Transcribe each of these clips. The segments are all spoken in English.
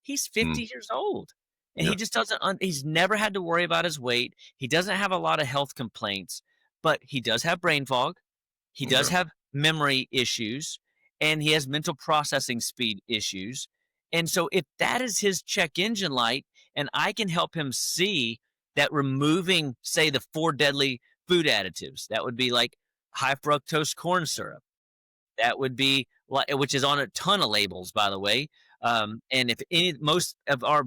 He's Mm, 50 years old, and he yeah. just doesn't he's never had to worry about his weight. He doesn't have a lot of health complaints, but he does have brain fog. He does Okay. have memory issues, and he has mental processing speed issues. And so if that is his check engine light, and I can help him see that removing, say, the 4 deadly food additives, that would be like high fructose corn syrup. That would be like, which is on a ton of labels, by the way. And if any, most of our,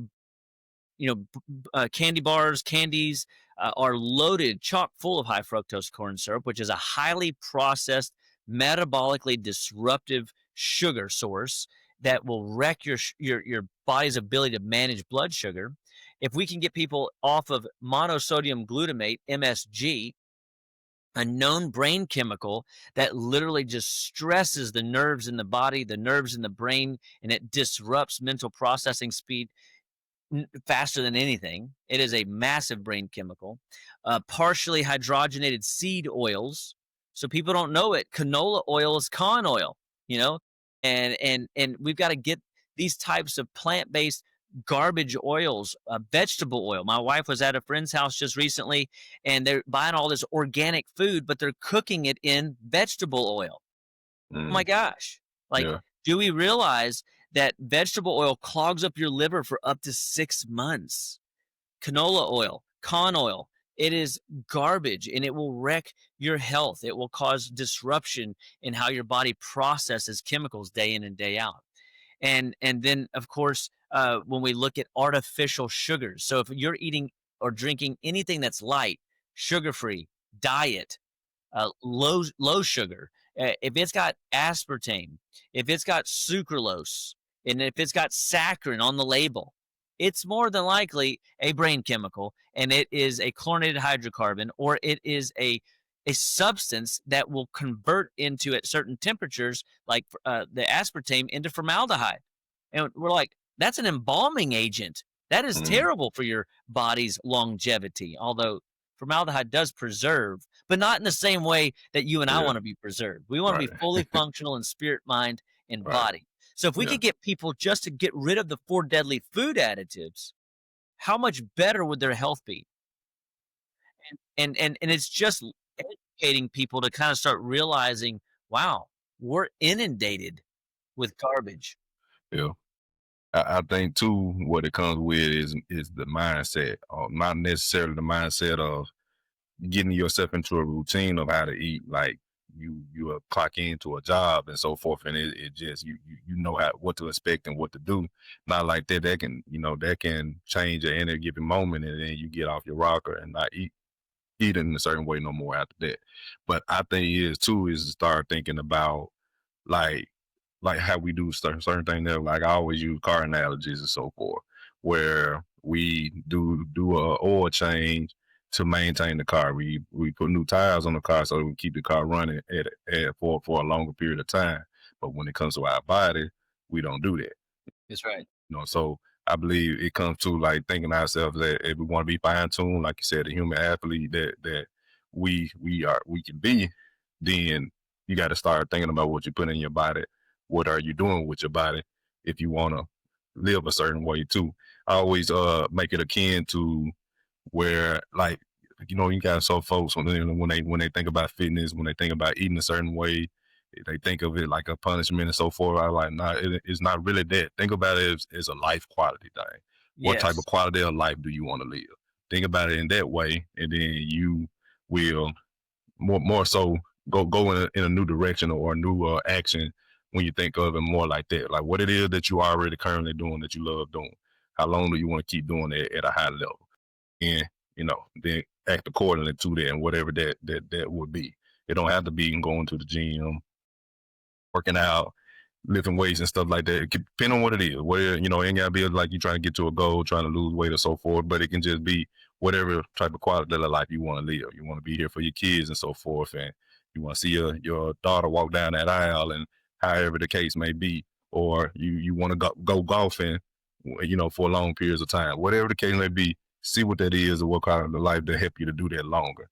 candy bars, candies are loaded chock full of high fructose corn syrup, which is a highly processed, metabolically disruptive sugar source that will wreck your body's ability to manage blood sugar. If we can get people off of monosodium glutamate (MSG), a known brain chemical that literally just stresses the nerves in the body, the nerves in the brain, and it disrupts mental processing speed faster than anything. It is a massive brain chemical. Partially hydrogenated seed oils. So people don't know it. Canola oil is con oil, you know, and we've got to get these types of plant based garbage oils, vegetable oil. My wife was at a friend's house just recently, and they're buying all this organic food, but they're cooking it in vegetable oil. Oh my Mm, gosh. Like, yeah. do we realize that vegetable oil clogs up your liver for up to 6 months? Canola oil, con oil, it is garbage and it will wreck your health. It will cause disruption in how your body processes chemicals day in and day out. And then, of course, when we look at artificial sugars, so if you're eating or drinking anything that's light, sugar-free, diet, low sugar. If it's got aspartame, if it's got sucralose, and if it's got saccharin on the label, it's more than likely a brain chemical, and it is a chlorinated hydrocarbon, or it is a substance that will convert into at certain temperatures, like the aspartame, into formaldehyde. And we're like, that's an embalming agent. That is Mm, terrible for your body's longevity. Although formaldehyde does preserve, but not in the same way that you and I yeah. want to be preserved. We want to Right. be fully functional in spirit, mind, and Right. body. So if we Yeah. could get people just to get rid of the 4 deadly food additives, how much better would their health be? And it's just educating people to kind of start realizing, wow, we're inundated with garbage. Yeah. I think too what it comes with is the mindset, not necessarily the mindset of getting yourself into a routine of how to eat. Like you clock into a job and so forth, and it just you know how what to expect and what to do. Not like that. That can that can change at any given moment, and then you get off your rocker and not eat in a certain way no more after that. But I think is too is to start thinking about like how we do certain things there. Like I always use car analogies and so forth, where we do a oil change to maintain the car. We put new tires on the car so we keep the car running for a longer period of time. But when it comes to our body, we don't do that. That's right. So I believe it comes to like thinking ourselves that if we want to be fine tuned, like you said, a human athlete that we can be, then you got to start thinking about what you put in your body. What are you doing with your body if you want to live a certain way too? I always make it akin to where like you got some folks when they think about fitness, when they think about eating a certain way, they think of it like a punishment and so forth. I like, nah, it's not really that. Think about it as a life quality thing. What type of Yes. quality of life do you want to live? Think about it in that way, and then you will more so go in a new direction or a new action when you think of it more like that. Like what it is that you are already currently doing that you love doing. How long do you want to keep doing it at a high level? And then act accordingly to that and whatever that would be. It don't have to be going to the gym, working out, lifting weights and stuff like that. It can depend on what it is. Where it ain't gotta be like you trying to get to a goal, trying to lose weight or so forth, but it can just be whatever type of quality of life you want to live. You want to be here for your kids and so forth, and you want to see your daughter walk down that aisle, and however the case may be, or you want to go golfing, for long periods of time. Whatever the case may be, see what that is and what kind of life to help you to do that longer.